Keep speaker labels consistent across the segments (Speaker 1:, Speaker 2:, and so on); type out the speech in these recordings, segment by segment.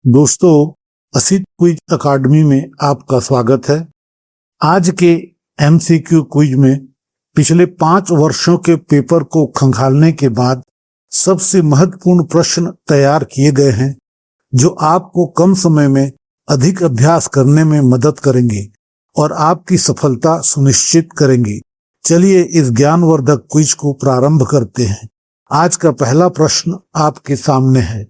Speaker 1: दोस्तों, असित क्विज अकादमी में आपका स्वागत है। आज के एमसीक्यू क्विज में पिछले 5 वर्षों के पेपर को खंगालने के बाद सबसे महत्वपूर्ण प्रश्न तैयार किए गए हैं जो आपको कम समय में अधिक अभ्यास करने में मदद करेंगे और आपकी सफलता सुनिश्चित करेंगे। चलिए इस ज्ञानवर्धक क्विज को प्रारंभ करते हैं। आज का पहला प्रश्न आपके सामने है।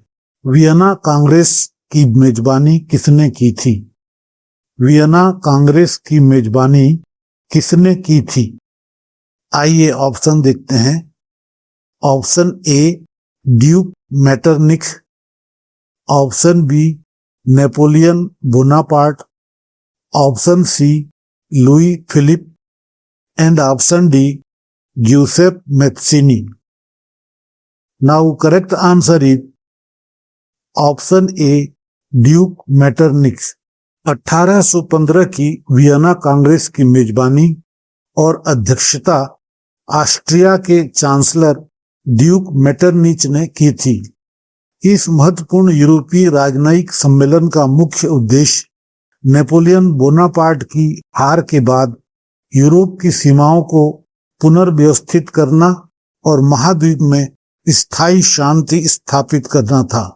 Speaker 1: वियना कांग्रेस की मेजबानी किसने की थी? वियना कांग्रेस की मेजबानी किसने की थी? आइए ऑप्शन देखते हैं। Option A Duke Metternich, option B Napoleon Bonaparte, option C Louis Philippe and option D Giuseppe Mazzini. Now correct answer is option A Duke Metternich. 1815 की वियना कांग्रेस की मेजबानी और अध्यक्षता ऑस्ट्रिया के चांसलर ड्यूक मेटरनिच ने की थी। इस महत्वपूर्ण यूरोपीय राजनयिक सम्मेलन का मुख्य उद्देश्य नेपोलियन बोनापार्ट की हार के बाद यूरोप की सीमाओं को पुनर्व्यवस्थित करना और महाद्वीप में स्थायी शांति स्थापित करना था।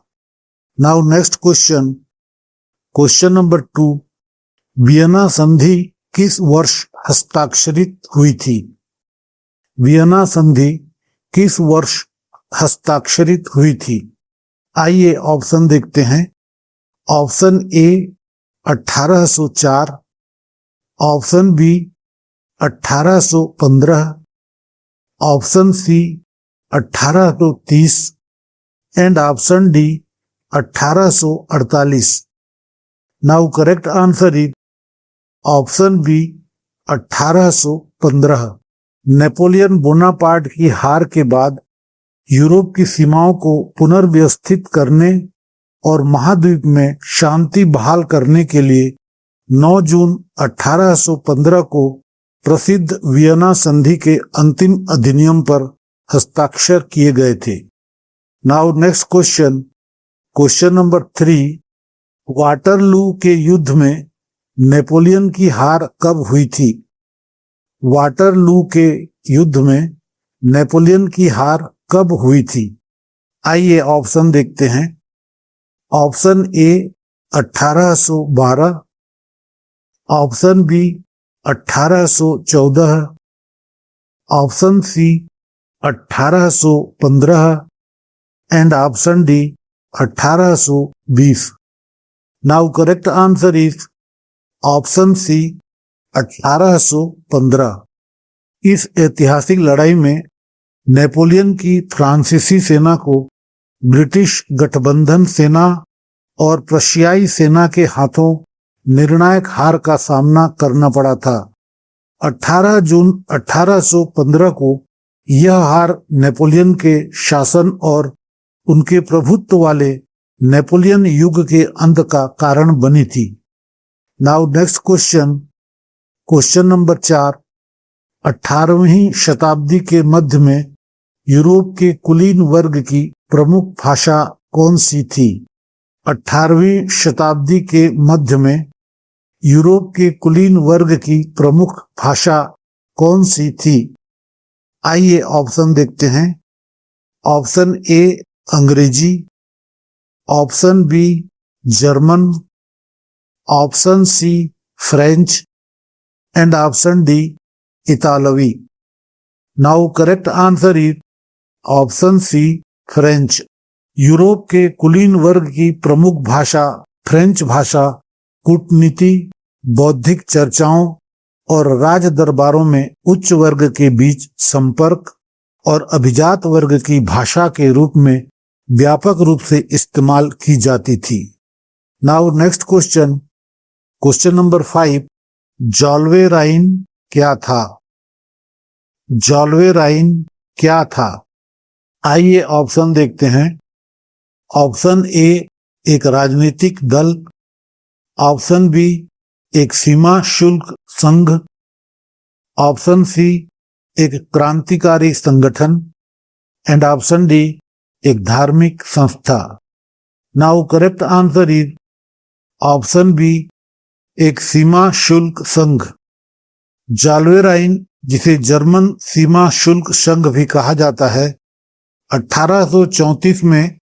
Speaker 1: Now next question, question number 2। Vienna संधि किस वर्ष हस्ताक्षरित हुई थी? वियना संधि किस वर्ष हस्ताक्षरित हुई थी? आइए ऑप्शन देखते हैं। Option A 1804, option B 1815, option C 1830 and option D 1848। Now correct answer is option B 1815। Napoleon Bonaparte की हार के बाद यूरोप की सीमाओं को पुनर्व्यवस्थित करने और महाद्वीप में शांति बहाल करने के लिए 9 जून 1815 को प्रसिद्ध वियना संधि के अंतिम अधिनियम पर हस्ताक्षर किए गए थे। Now next question, question number 3। Waterloo के युद्ध में नेपोलियन की हार कब हुई थी? वाटरलू के युद्ध में नेपोलियन की हार कब हुई थी? आइए ऑप्शन देखते हैं। Option A 1812, option B 1814, option C 1815 and option D 1820। Now correct answer is option C 1815। इस ऐतिहासिक लड़ाई में नेपोलियन की फ्रांसीसी सेना को ब्रिटिश गठबंधन सेना और प्रशियाई सेना के हाथों निर्णायक हार का सामना करना पड़ा था। 18 जून 1815 को यह हार नेपोलियन के शासन और उनके प्रभुत्व वाले नेपोलियन युग के अंत का कारण बनी थी। Now next question, question number 4। 18वीं शताब्दी के मध्य में यूरोप के कुलीन वर्ग की प्रमुख भाषा कौन सी थी? 18वीं शताब्दी के मध्य में यूरोप के कुलीन वर्ग की प्रमुख भाषा कौन सी थी? आइए ऑप्शन देखते हैं। ऑप्शन ए अंग्रेजी, option b German, option c French and option d इतालवी। Now correct answer is option c French. Europe के कुलीन वर्ग की प्रमुख भाषा फ्रेंच भाषा कूटनीति, बौद्धिक चर्चाओं और राज दरबारों में उच्च वर्ग के बीच संपर्क और अभिजात वर्ग की भाषा के रूप में व्यापक रूप से इस्तेमाल की जाती थी। Now next question, question number 5। जॉल्वे राइन क्या था? जॉल्वे राइन क्या था? आइए ऑप्शन देखते हैं। ऑप्शन ए एक राजनीतिक दल, ऑप्शन बी एक सीमा शुल्क संघ, ऑप्शन सी एक क्रांतिकारी संगठन एंड ऑप्शन डी एक धार्मिक संस्था। Now correct answer is option B, एक सीमा शुल्क संघ। जाल्वेराइन, जिसे जर्मन सीमा शुल्क संघ भी कहा जाता है, 1834 में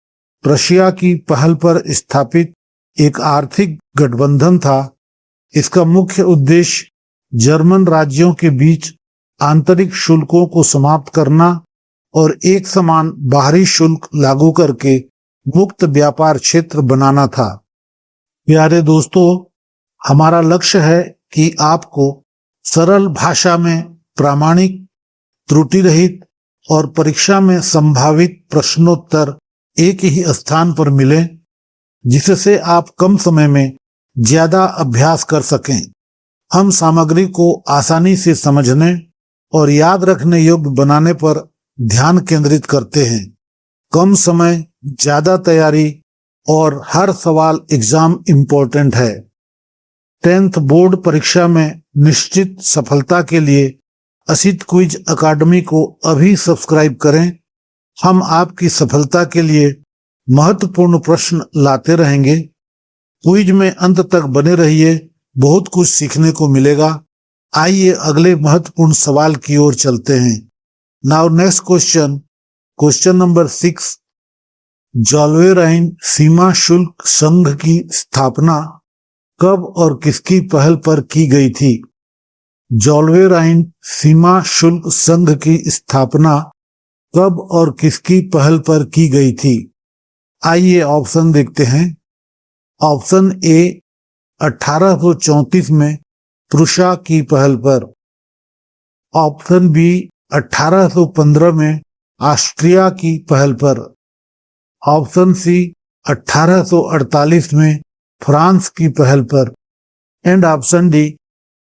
Speaker 1: प्रशिया की पहल पर स्थापित एक आर्थिक गठबंधन था। इसका मुख्य उद्देश्य जर्मन राज्यों के बीच आंतरिक शुल्कों को समाप्त करना और एक समान बाहरी शुल्क लागू करके मुक्त व्यापार क्षेत्र बनाना था। प्यारे दोस्तों, हमारा लक्ष्य है कि आपको सरल भाषा में प्रामाणिक, त्रुटि रहित और परीक्षा में संभावित प्रश्नोत्तर एक ही स्थान पर मिले, जिससे आप कम समय में ज्यादा अभ्यास कर सकें। हम सामग्री को आसानी से समझने और याद रखने योग्य बनाने पर ध्यान केंद्रित करते हैं। कम समय, ज्यादा तैयारी और हर सवाल एग्जाम इम्पोर्टेंट है। 10th बोर्ड परीक्षा में निश्चित सफलता के लिए असित क्विज अकादमी को अभी सब्सक्राइब करें। हम आपकी सफलता के लिए महत्वपूर्ण प्रश्न लाते रहेंगे। क्विज में अंत तक बने रहिए, बहुत कुछ सीखने को मिलेगा। आइए अगले महत्वपूर्ण सवाल की ओर चलते हैं। Now next question, question number 6। जाल्वेराइन सीमा शुल्क संघ की स्थापना कब और किसकी पहल पर की गई थी? जाल्वेराइन सीमा शुल्क संघ की स्थापना कब और किसकी पहल पर की गई थी? आइए ऑप्शन देखते हैं। ऑप्शन ए, 1834 में प्रुशिया की पहल पर। ऑप्शन बी, 1815 में ऑस्ट्रिया की पहल पर। ऑप्शन सी, 1848 में फ्रांस की पहल पर। एंड ऑप्शन डी,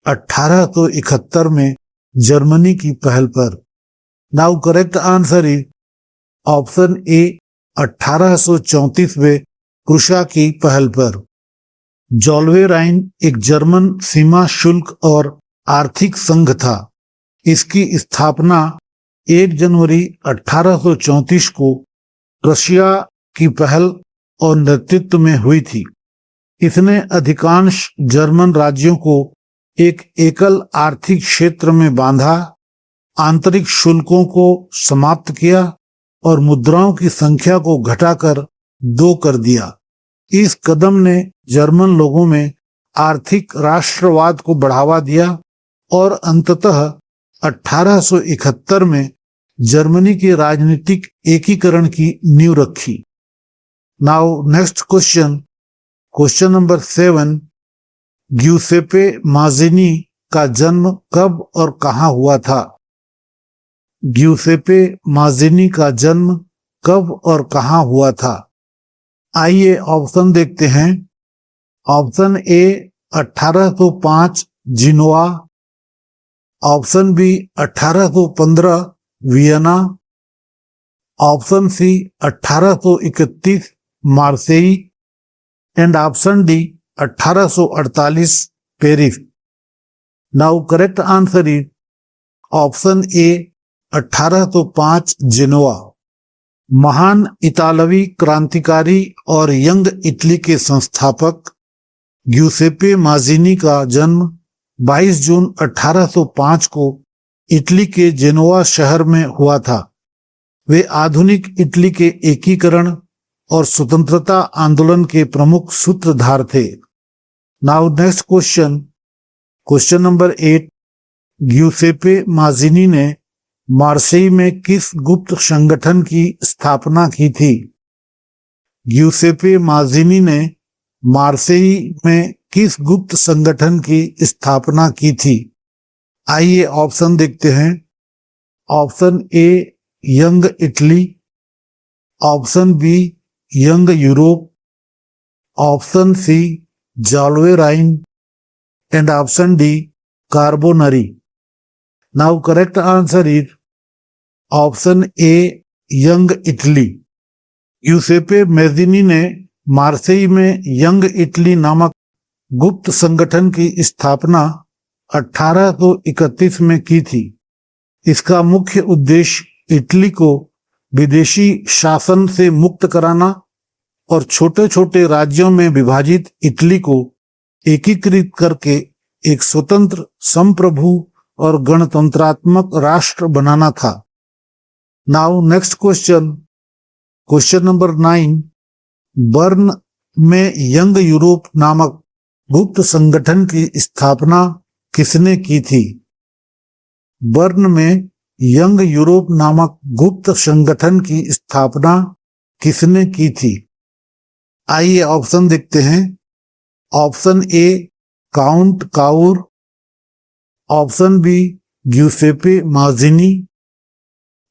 Speaker 1: 1871 में जर्मनी की पहल पर। Now correct answer is option ए, 1834 में प्रुशिया की पहल पर। जाल्वेराइन एक जर्मन सीमा शुल्क और आर्थिक संघ था। इसकी स्थापना 1 जनवरी 1834 को प्रशिया की पहल और नेतृत्व में हुई थी। इसने अधिकांश जर्मन राज्यों को एक एकल आर्थिक क्षेत्र में बांधा, आंतरिक शुल्कों को समाप्त किया और मुद्राओं की संख्या को घटाकर 2 कर दिया। इस कदम ने जर्मन लोगों में आर्थिक राष्ट्रवाद को बढ़ावा दिया और अंततः 1871 में जर्मनी के राजनीतिक एकीकरण की नींव रखी। Now next question, question number 7। ग्यूसेपे Mazzini का जन्म कब और कहां हुआ था? ग्यूसेपे माज़िनी का जन्म कब और कहां हुआ था? आइए ऑप्शन देखते हैं। Option a, 1805 Genoa. Option B, 1815 Vienna. Option c, 1831 Marseille. And option D, 1848 Paris. Now correct answer is option a, 1805 Genoa. महान इतालवी क्रांतिकारी और यंग इटली के संस्थापक ग्यूसेपे माज़िनी का जन्म 22 जून 1805 को इटली के जेनोवा शहर में हुआ था। वे आधुनिक इटली के एकीकरण और स्वतंत्रता आंदोलन के प्रमुख सूत्रधार थे। Now next question, question number 8। ग्यूसेपे Mazzini ने मार्सेई में किस गुप्त संगठन की स्थापना की थी? ग्यूसेपे माज़िनी ने मार्सेई में किस गुप्त संगठन की स्थापना की थी? आइए ऑप्शन देखते हैं। Option a, Young Italy. Option b, Young Europe. Option c, Zollverein. And option d, Carbonari. Now correct answer is option a, Young Italy. Giuseppe Mazzini ने मार्सेई में यंग इटली नामक गुप्त संगठन की स्थापना 1831 में की थी। इसका मुख्य उद्देश्य इटली को विदेशी शासन से मुक्त कराना और छोटे छोटे राज्यों में विभाजित इटली को एकीकृत करके एक स्वतंत्र, संप्रभु और गणतंत्रात्मक राष्ट्र बनाना था। Now next question number 9। Burn में यंग यूरोप नामक गुप्त संगठन की स्थापना किसने की थी? बर्न में यंग यूरोप नामक गुप्त संगठन की स्थापना किसने की थी? आइए ऑप्शन देखते हैं। Option a Count Cavour, option b Giuseppe Mazzini,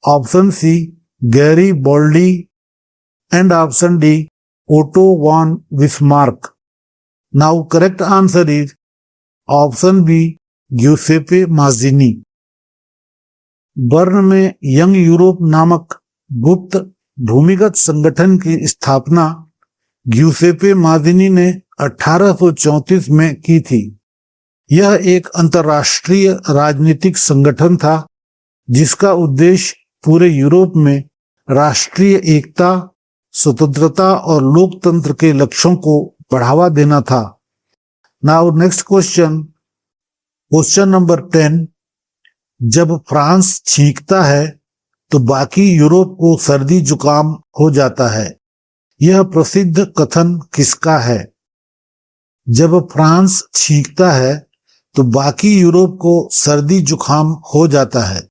Speaker 1: option c Garibaldi and option d Otto von Bismarck. Now correct answer is option b Giuseppe Mazzini. Bern में यंग यूरोप नामक गुप्त भूमिगत संगठन की स्थापना ग्यूसेपे माज़िनी ने 1834 में की थी। यह एक अंतर्राष्ट्रीय राजनीतिक संगठन था जिसका उद्देश्य पूरे यूरोप में राष्ट्रीय एकता, स्वतंत्रता और लोकतंत्र के लक्ष्यों को बढ़ावा देना था। Now next question number 10। जब फ्रांस छींकता है तो बाकी यूरोप को सर्दी जुकाम हो जाता है। यह प्रसिद्ध कथन किसका है? जब फ्रांस छींकता है तो बाकी यूरोप को सर्दी जुकाम हो जाता है।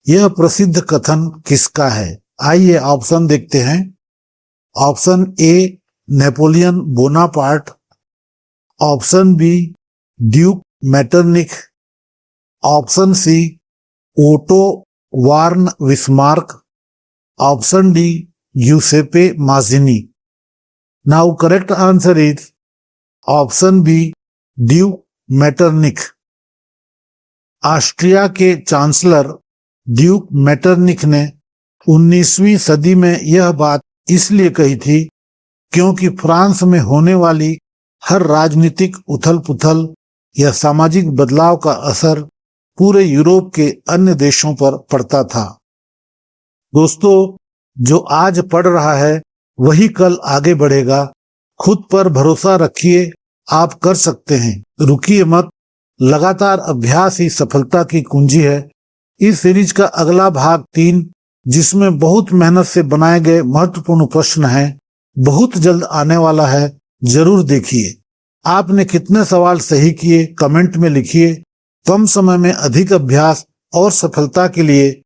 Speaker 1: यह प्रसिद्ध कथन किसका है? आइए ऑप्शन देखते हैं। Option A Napoleon Bonaparte, option B duke Metternich, option C Otto von Bismarck, option D Giuseppe Mazzini. Now correct answer is option B duke Metternich. Austria के चांसलर ड्यूक मेटरनिख ने 19वीं सदी में यह बात इसलिए कही थी क्योंकि फ्रांस में होने वाली हर राजनीतिक उथल-पुथल या सामाजिक बदलाव का असर पूरे यूरोप के अन्य देशों पर पड़ता था। दोस्तों, जो आज पढ़ रहा है वही कल आगे बढ़ेगा। खुद पर भरोसा रखिए, आप कर सकते हैं। रुकिए मत, लगातार अभ्यास ही सफलता की कुंजी है। इस सीरीज का अगला भाग 3, जिसमें बहुत मेहनत से बनाए गए महत्वपूर्ण प्रश्न हैं, बहुत जल्द आने वाला है। जरूर देखिए। आपने कितने सवाल सही किए कमेंट में लिखिए। कम समय में अधिक अभ्यास और सफलता के लिए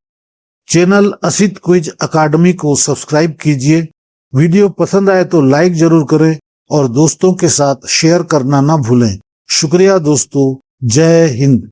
Speaker 1: चैनल असित क्विज अकादमी को सब्सक्राइब कीजिए। वीडियो पसंद आए तो लाइक जरूर करें और दोस्तों के साथ शेयर करना ना भूलें। शुक्रिया दोस्तों। जय हिंद।